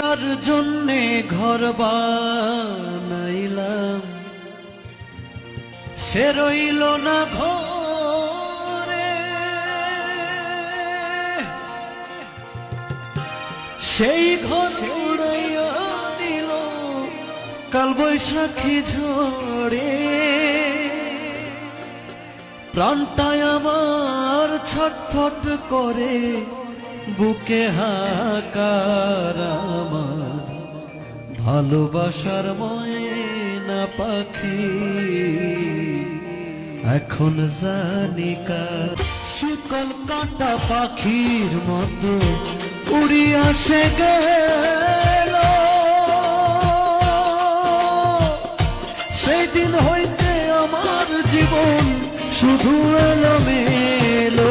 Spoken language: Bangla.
যার জন্যে ঘর বানাইলাম সে রইল না ঘরে, সেই ঘর উড়াইয়া নিল কাল বৈশাখী ঝড়ে। প্রাণটায় আমার ছটফট করে, বুকে হাহাকার আমার ভালোবাসার ময়না পাখি এখন জানি কার। শিকল কাঁটা পাখির মতো উড়িয়া সে গেল, সেই দিন হইতে আমার জীবন শুধু এলোমেলো।